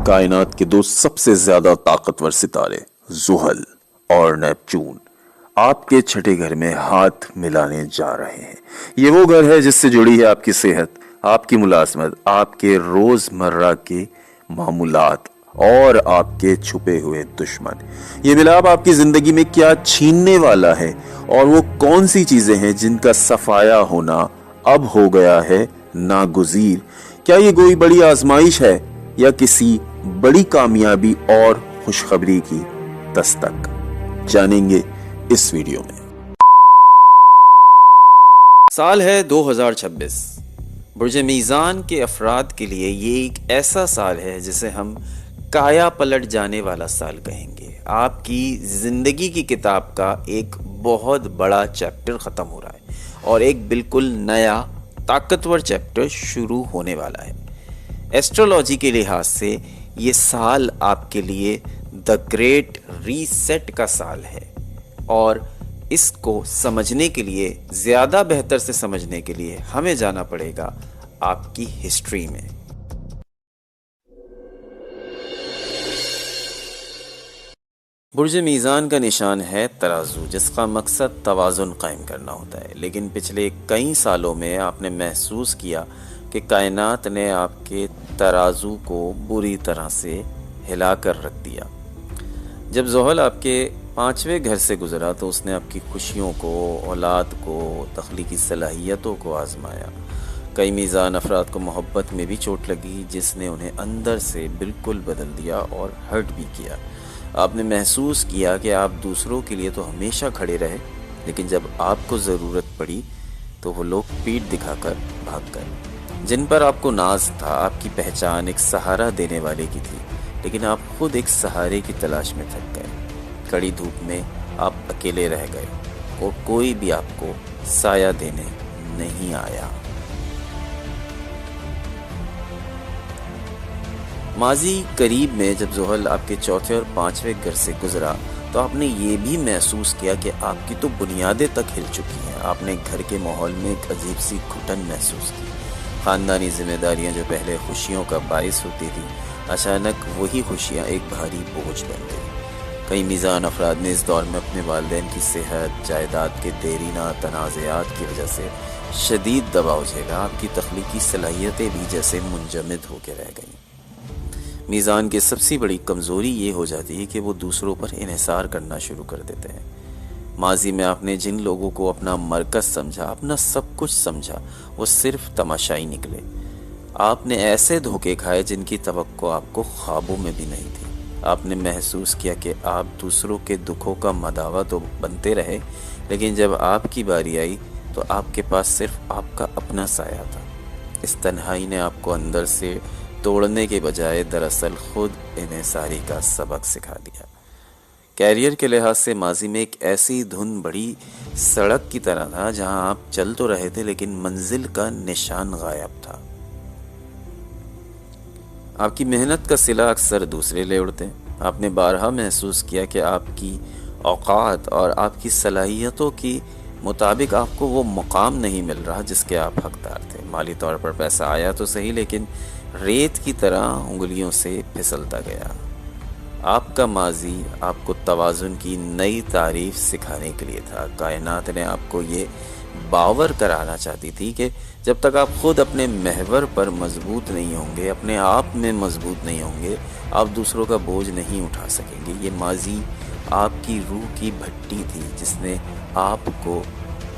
کائنات کے دو سب سے زیادہ طاقتور ستارے زحل اور نیپچون آپ کے چھٹے گھر میں ہاتھ ملانے جا رہے ہیں۔ یہ وہ گھر ہے جس سے جڑی ہے آپ کی صحت، آپ کی ملازمت، آپ کے روزمرہ کے معمولات اور آپ کے چھپے ہوئے دشمن۔ یہ ملاپ آپ کی زندگی میں کیا چھیننے والا ہے اور وہ کون سی چیزیں ہیں جن کا صفایا ہونا اب ہو گیا ہے ناگزیر؟ کیا یہ کوئی بڑی آزمائش ہے یا کسی بڑی کامیابی اور خوشخبری کی دستک؟ جانیں گے اس ویڈیو میں۔ سال ہے 2026۔ برج میزان کے افراد کے لیے یہ ایک ایسا سال ہے جسے ہم کایا پلٹ جانے والا سال کہیں گے۔ آپ کی زندگی کی کتاب کا ایک بہت بڑا چیپٹر ختم ہو رہا ہے اور ایک بالکل نیا طاقتور چیپٹر شروع ہونے والا ہے۔ ایسٹرولوجی کے لحاظ سے یہ سال آپ کے لیے دی گریٹ ریسیٹ کا سال ہے، اور اس کو سمجھنے کے لیے، زیادہ بہتر سے سمجھنے کے لیے ہمیں جانا پڑے گا آپ کی ہسٹری میں۔ برج میزان کا نشان ہے ترازو، جس کا مقصد توازن قائم کرنا ہوتا ہے، لیکن پچھلے کئی سالوں میں آپ نے محسوس کیا کہ کائنات نے آپ کے ترازو کو بری طرح سے ہلا کر رکھ دیا۔ جب زحل آپ کے 5ویں گھر سے گزرا تو اس نے آپ کی خوشیوں کو، اولاد کو، تخلیقی صلاحیتوں کو آزمایا۔ کئی میزان افراد کو محبت میں بھی چوٹ لگی، جس نے انہیں اندر سے بالکل بدل دیا اور ہرٹ بھی کیا۔ آپ نے محسوس کیا کہ آپ دوسروں کے لیے تو ہمیشہ کھڑے رہے، لیکن جب آپ کو ضرورت پڑی تو وہ لوگ پیٹھ دکھا کر بھاگ گئے۔ جن پر آپ کو ناز تھا، آپ کی پہچان ایک سہارا دینے والے کی تھی، لیکن آپ خود ایک سہارے کی تلاش میں تھک گئے۔ کڑی دھوپ میں آپ اکیلے رہ گئے اور کوئی بھی آپ کو سایہ دینے نہیں آیا۔ ماضی قریب میں جب زحل آپ کے 4تھے اور 5ویں گھر سے گزرا تو آپ نے یہ بھی محسوس کیا کہ آپ کی تو بنیادیں تک ہل چکی ہیں۔ آپ نے گھر کے ماحول میں ایک عجیب سی گھٹن محسوس کی۔ خاندانی ذمہ داریاں جو پہلے خوشیوں کا باعث ہوتی تھی، اچانک وہی خوشیاں ایک بھاری بوجھ بن گئی۔ کئی میزان افراد نے اس دور میں اپنے والدین کی صحت، جائیداد کے دیرینہ تنازعات کی وجہ سے شدید دباؤ جھیلا۔ آپ کی تخلیقی صلاحیتیں بھی جیسے منجمد ہو کے رہ گئیں۔ میزان کی سب سے بڑی کمزوری یہ ہو جاتی ہے کہ وہ دوسروں پر انحصار کرنا شروع کر دیتے ہیں۔ ماضی میں آپ نے جن لوگوں کو اپنا مرکز سمجھا، اپنا سب کچھ سمجھا، وہ صرف تماشائی نکلے۔ آپ نے ایسے دھوکے کھائے جن کی توقع آپ کو خوابوں میں بھی نہیں تھی۔ آپ نے محسوس کیا کہ آپ دوسروں کے دکھوں کا مداوا تو بنتے رہے، لیکن جب آپ کی باری آئی تو آپ کے پاس صرف آپ کا اپنا سایہ تھا۔ اس تنہائی نے آپ کو اندر سے توڑنے کے بجائے دراصل خود انحصاری کا سبق سکھا دیا۔ کیریئر کے لحاظ سے ماضی میں ایک ایسی دھن بڑی سڑک کی طرح تھا جہاں آپ چل تو رہے تھے لیکن منزل کا نشان غائب تھا۔ آپ کی محنت کا صلہ اکثر دوسرے لے اڑتے۔ آپ نے بارہا محسوس کیا کہ آپ کی اوقات اور آپ کی صلاحیتوں کی مطابق آپ کو وہ مقام نہیں مل رہا جس کے آپ حقدار تھے۔ مالی طور پر پیسہ آیا تو صحیح، لیکن ریت کی طرح انگلیوں سے پھسلتا گیا۔ آپ کا ماضی آپ کو توازن کی نئی تعریف سکھانے کے لیے تھا۔ کائنات نے آپ کو یہ باور کرانا چاہتی تھی کہ جب تک آپ خود اپنے محور پر مضبوط نہیں ہوں گے، اپنے آپ میں مضبوط نہیں ہوں گے، آپ دوسروں کا بوجھ نہیں اٹھا سکیں گے۔ یہ ماضی آپ کی روح کی بھٹی تھی جس نے آپ کو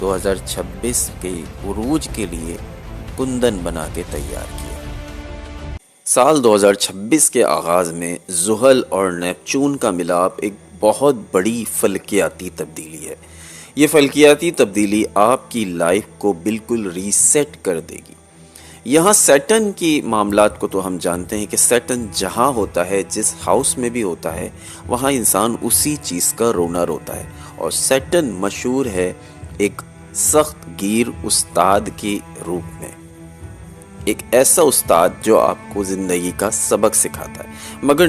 2026 کے عروج کے لیے کندن بنا کے تیار کیا۔ سال 2026 کے آغاز میں زحل اور نیپچون کا ملاپ ایک بہت بڑی فلکیاتی تبدیلی ہے۔ یہ فلکیاتی تبدیلی آپ کی لائف کو بالکل ریسیٹ کر دے گی۔ یہاں سیٹن کی معاملات کو تو ہم جانتے ہیں کہ سیٹن جہاں ہوتا ہے، جس ہاؤس میں بھی ہوتا ہے، وہاں انسان اسی چیز کا رونا روتا ہے۔ اور سیٹن مشہور ہے ایک سخت گیر استاد کی روپ میں، ایک ایسا استاد جو آپ کو زندگی کا سبق سکھاتا ہے۔ مگر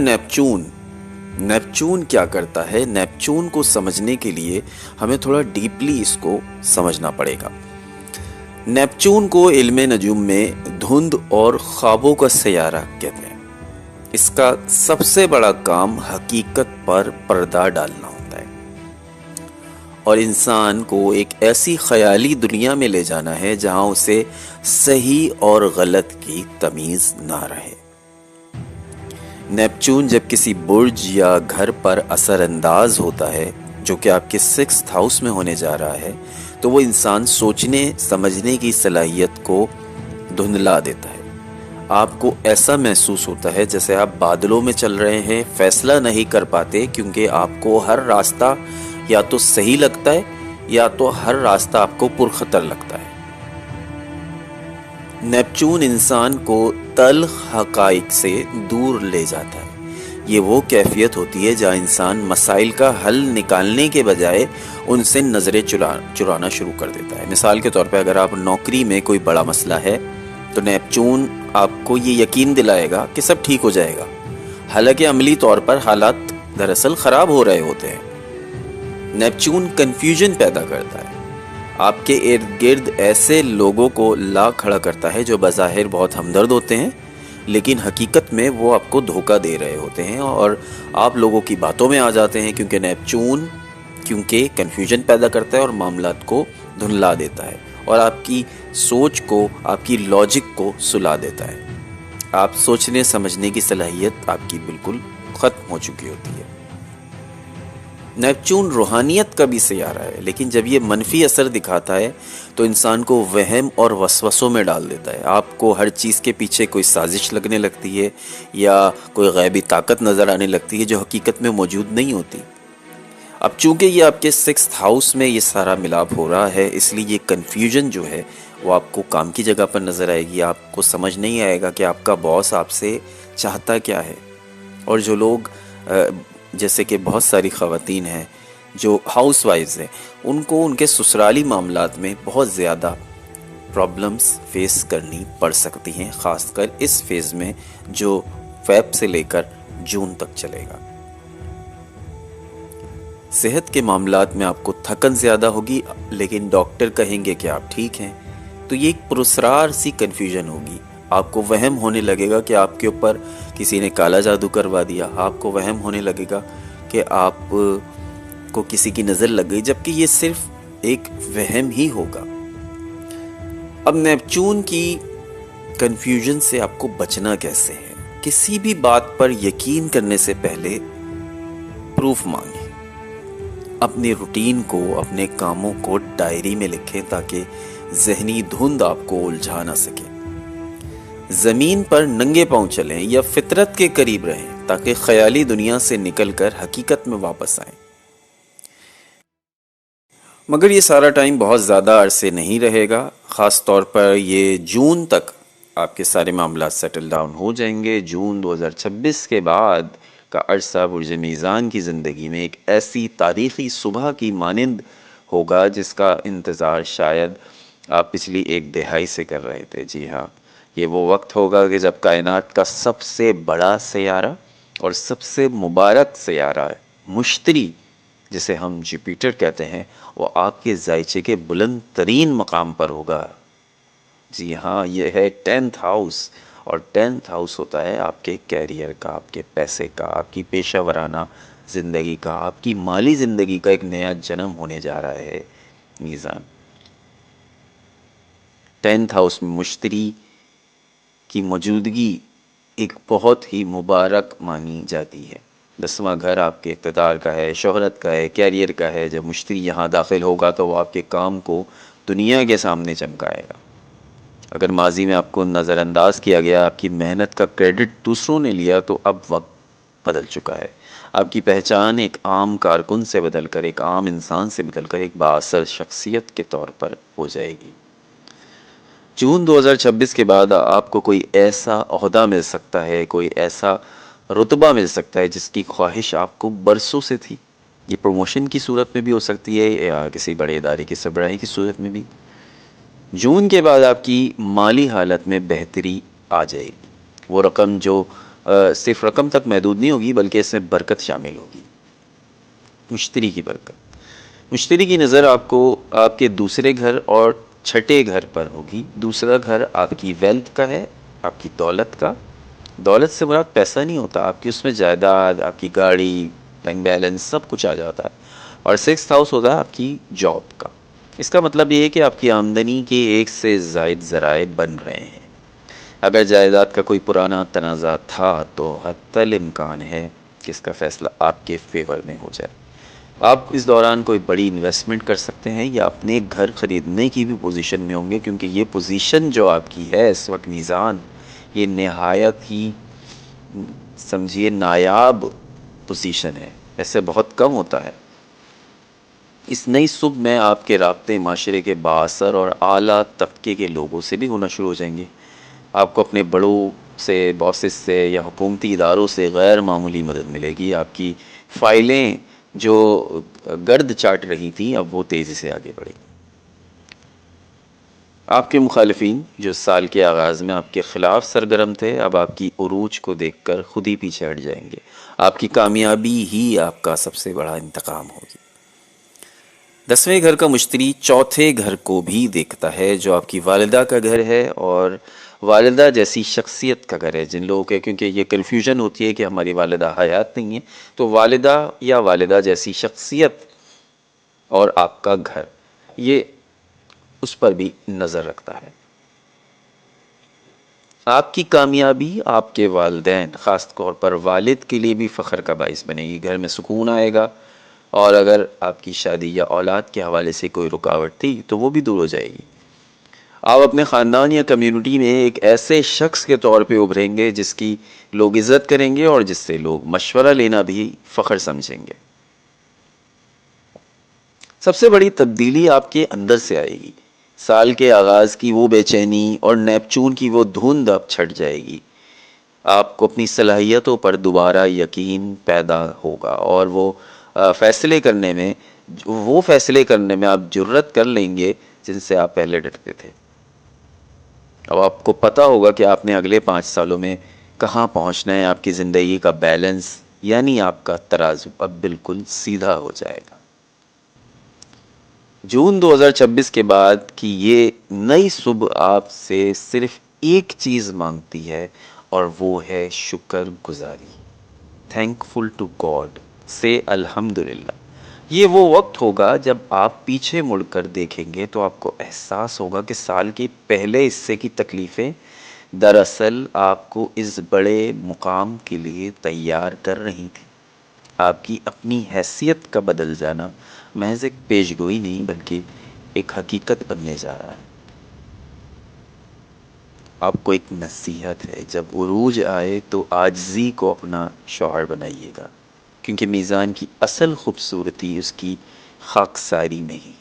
نیپچون کیا کرتا ہے؟ نیپچون کو سمجھنے کے لیے ہمیں تھوڑا ڈیپلی اس کو سمجھنا پڑے گا۔ نیپچون کو علم نجوم میں دھند اور خوابوں کا سیارہ کہتے ہیں۔ اس کا سب سے بڑا کام حقیقت پر پردہ ڈالنا ہوتا ہے اور انسان کو ایک ایسی خیالی دنیا میں لے جانا ہے جہاں اسے صحیح اور غلط کی تمیز نہ رہے۔ نیپچون جب کسی برج یا گھر پر اثر انداز ہوتا ہے جو کہ آپ کے 6th ہاؤس میں ہونے جا رہا ہے تو وہ انسان سوچنے سمجھنے کی صلاحیت کو دھندلا دیتا ہے۔ آپ کو ایسا محسوس ہوتا ہے جیسے آپ بادلوں میں چل رہے ہیں، فیصلہ نہیں کر پاتے کیونکہ آپ کو ہر راستہ یا تو صحیح لگتا ہے یا تو ہر راستہ آپ کو پرخطر لگتا ہے۔ نیپچون انسان کو تلخ حقائق سے دور لے جاتا ہے۔ یہ وہ کیفیت ہوتی ہے جہاں انسان مسائل کا حل نکالنے کے بجائے ان سے نظریں چرانا شروع کر دیتا ہے۔ مثال کے طور پہ اگر آپ نوکری میں کوئی بڑا مسئلہ ہے تو نیپچون آپ کو یہ یقین دلائے گا کہ سب ٹھیک ہو جائے گا، حالانکہ عملی طور پر حالات دراصل خراب ہو رہے ہوتے ہیں۔ نیپچون کنفیوژن پیدا کرتا ہے، آپ کے ارد گرد ایسے لوگوں کو لا کھڑا کرتا ہے جو بظاہر بہت ہمدرد ہوتے ہیں لیکن حقیقت میں وہ آپ کو دھوکہ دے رہے ہوتے ہیں اور آپ لوگوں کی باتوں میں آ جاتے ہیں کیونکہ نیپچون کنفیوژن پیدا کرتا ہے اور معاملات کو دھندلا دیتا ہے اور آپ کی سوچ کو، آپ کی لاجک کو سلا دیتا ہے۔ آپ سوچنے سمجھنے کی صلاحیت آپ کی بالکل ختم ہو چکی ہوتی ہے۔ نیپچون روحانیت کا بھی سیارہ ہے، لیکن جب یہ منفی اثر دکھاتا ہے تو انسان کو وہم اور وسوسوں میں ڈال دیتا ہے۔ آپ کو ہر چیز کے پیچھے کوئی سازش لگنے لگتی ہے یا کوئی غیبی طاقت نظر آنے لگتی ہے جو حقیقت میں موجود نہیں ہوتی۔ اب چونکہ یہ آپ کے 6th ہاؤس میں یہ سارا ملاپ ہو رہا ہے، اس لیے یہ کنفیوژن جو ہے وہ آپ کو کام کی جگہ پر نظر آئے گی۔ آپ کو سمجھ نہیں آئے گا کہ آپ کا باس آپ سے چاہتا کیا ہے۔ اور جو لوگ جیسے کہ بہت ساری خواتین ہیں جو ہاؤس وائفز ہیں، ان کو ان کے سسرالی معاملات میں بہت زیادہ پرابلمز فیس کرنی پڑ سکتی ہیں، خاص کر اس فیز میں جو فیب سے لے کر جون تک چلے گا۔ صحت کے معاملات میں آپ کو تھکن زیادہ ہوگی لیکن ڈاکٹر کہیں گے کہ آپ ٹھیک ہیں، تو یہ ایک پراسرار سی کنفیوژن ہوگی۔ آپ کو وہم ہونے لگے گا کہ آپ کے اوپر کسی نے کالا جادو کروا دیا، آپ کو وہم ہونے لگے گا کہ آپ کو کسی کی نظر لگ گئی، جبکہ یہ صرف ایک وہم ہی ہوگا۔ اب نیپچون کی کنفیوژن سے آپ کو بچنا کیسے ہے؟ کسی بھی بات پر یقین کرنے سے پہلے پروف مانگیں۔ اپنے روٹین کو، اپنے کاموں کو ڈائری میں لکھیں تاکہ ذہنی دھند آپ کو الجھا نہ سکے۔ زمین پر ننگے پاؤں چلیں یا فطرت کے قریب رہیں تاکہ خیالی دنیا سے نکل کر حقیقت میں واپس آئیں۔ مگر یہ سارا ٹائم بہت زیادہ عرصے نہیں رہے گا، خاص طور پر یہ جون تک آپ کے سارے معاملات سیٹل ڈاؤن ہو جائیں گے۔ جون 2026 کے بعد کا عرصہ برج میزان کی زندگی میں ایک ایسی تاریخی صبح کی مانند ہوگا جس کا انتظار شاید آپ پچھلی 1 دہائی سے کر رہے تھے۔ جی ہاں، یہ وہ وقت ہوگا کہ جب کائنات کا سب سے بڑا سیارہ اور سب سے مبارک سیارہ مشتری، جسے ہم جوپیٹر کہتے ہیں، وہ آپ کے ذائچے کے بلند ترین مقام پر ہوگا۔ جی ہاں، یہ ہے 10th ہاؤس، اور 10th ہاؤس ہوتا ہے آپ کے کیریئر کا، آپ کے پیسے کا، آپ کی پیشہ ورانہ زندگی کا، آپ کی مالی زندگی کا ایک نیا جنم ہونے جا رہا ہے میزان۔ 10th ہاؤس میں مشتری کی موجودگی ایک بہت ہی مبارک مانی جاتی ہے۔ 10واں گھر آپ کے اقتدار کا ہے، شہرت کا ہے، کیریئر کا ہے۔ جب مشتری یہاں داخل ہوگا تو وہ آپ کے کام کو دنیا کے سامنے چمکائے گا۔ اگر ماضی میں آپ کو نظر انداز کیا گیا، آپ کی محنت کا کریڈٹ دوسروں نے لیا، تو اب وقت بدل چکا ہے۔ آپ کی پہچان ایک عام کارکن سے بدل کر، ایک عام انسان سے بدل کر ایک بااثر شخصیت کے طور پر ہو جائے گی۔ جون 2026 کے بعد آپ کو کوئی ایسا عہدہ مل سکتا ہے، کوئی ایسا رتبہ مل سکتا ہے جس کی خواہش آپ کو برسوں سے تھی۔ یہ پروموشن کی صورت میں بھی ہو سکتی ہے یا کسی بڑے ادارے کی سربراہی کی صورت میں بھی۔ جون کے بعد آپ کی مالی حالت میں بہتری آ جائے گی۔ وہ رقم جو صرف رقم تک محدود نہیں ہوگی بلکہ اس میں برکت شامل ہوگی، مشتری کی برکت۔ مشتری کی نظر آپ کو آپ کے دوسرے گھر اور چھٹے گھر پر ہوگی۔ دوسرا گھر آپ کی ویلتھ کا ہے، آپ کی دولت کا، دولت سے مراد پیسہ نہیں ہوتا، آپ کی اس میں جائیداد، آپ کی گاڑی، بینک بیلنس سب کچھ آ جاتا ہے۔ اور سکس ہاؤس ہوتا ہے آپ کی جاب کا۔ اس کا مطلب یہ ہے کہ آپ کی آمدنی کے ایک سے زائد ذرائع بن رہے ہیں۔ اگر جائیداد کا کوئی پرانا تنازع تھا تو حتی الامکان ہے کہ اس کا فیصلہ آپ کے فیور میں ہو جائے۔ آپ اس دوران کوئی بڑی انویسٹمنٹ کر سکتے ہیں یا اپنے گھر خریدنے کی بھی پوزیشن میں ہوں گے، کیونکہ یہ پوزیشن جو آپ کی ہے اس وقت میزان، یہ نہایت ہی سمجھیے نایاب پوزیشن ہے، ایسے بہت کم ہوتا ہے۔ اس نئی صبح میں آپ کے رابطے معاشرے کے بااثر اور اعلیٰ طبقے کے لوگوں سے بھی ہونا شروع ہو جائیں گے۔ آپ کو اپنے بڑوں سے، باسز سے یا حکومتی اداروں سے غیر معمولی مدد ملے گی۔ آپ کی فائلیں جو گرد چاٹ رہی تھیں اب وہ تیزی سے آگے بڑھیں گی۔ آپ کے مخالفین جو سال کے آغاز میں آپ کے خلاف سرگرم تھے اب آپ کی عروج کو دیکھ کر خود ہی پیچھے ہٹ جائیں گے۔ آپ کی کامیابی ہی آپ کا سب سے بڑا انتقام ہوگی۔ 10ویں گھر کا مشتری چوتھے گھر کو بھی دیکھتا ہے جو آپ کی والدہ کا گھر ہے اور والدہ جیسی شخصیت کا گھر ہے۔ جن لوگوں کے کیونکہ یہ کنفیوژن ہوتی ہے کہ ہماری والدہ حیات نہیں ہے، تو والدہ یا والدہ جیسی شخصیت اور آپ کا گھر، یہ اس پر بھی نظر رکھتا ہے۔ آپ کی کامیابی آپ کے والدین، خاص طور پر والد کے لیے بھی فخر کا باعث بنے گی۔ گھر میں سکون آئے گا، اور اگر آپ کی شادی یا اولاد کے حوالے سے کوئی رکاوٹ تھی تو وہ بھی دور ہو جائے گی۔ آپ اپنے خاندان یا کمیونٹی میں ایک ایسے شخص کے طور پہ ابھریں گے جس کی لوگ عزت کریں گے اور جس سے لوگ مشورہ لینا بھی فخر سمجھیں گے۔ سب سے بڑی تبدیلی آپ کے اندر سے آئے گی۔ سال کے آغاز کی وہ بے چینی اور نیپچون کی وہ دھند اب چھٹ جائے گی۔ آپ کو اپنی صلاحیتوں پر دوبارہ یقین پیدا ہوگا اور وہ فیصلے کرنے میں آپ جرت کر لیں گے جن سے آپ پہلے ڈرتے تھے۔ اب آپ کو پتا ہوگا کہ آپ نے اگلے 5 سالوں میں کہاں پہنچنا ہے۔ آپ کی زندگی کا بیلنس یعنی آپ کا ترازو اب بالکل سیدھا ہو جائے گا۔ جون 2026 کے بعد کی یہ نئی صبح آپ سے صرف ایک چیز مانگتی ہے اور وہ ہے شکر گزاری۔ تھینک فل ٹو گاڈ، سے الحمدللہ۔ یہ وہ وقت ہوگا جب آپ پیچھے مڑ کر دیکھیں گے تو آپ کو احساس ہوگا کہ سال کے پہلے حصے کی تکلیفیں دراصل آپ کو اس بڑے مقام کے لیے تیار کر رہی تھیں۔ آپ کی اپنی حیثیت کا بدل جانا محض ایک پیشگوئی نہیں بلکہ ایک حقیقت بننے جا رہا ہے۔ آپ کو ایک نصیحت ہے، جب عروج آئے تو عاجزی کو اپنا شوہر بنائیے گا، کیونکہ میزان کی اصل خوبصورتی اس کی خاکساری میں ہی ہے۔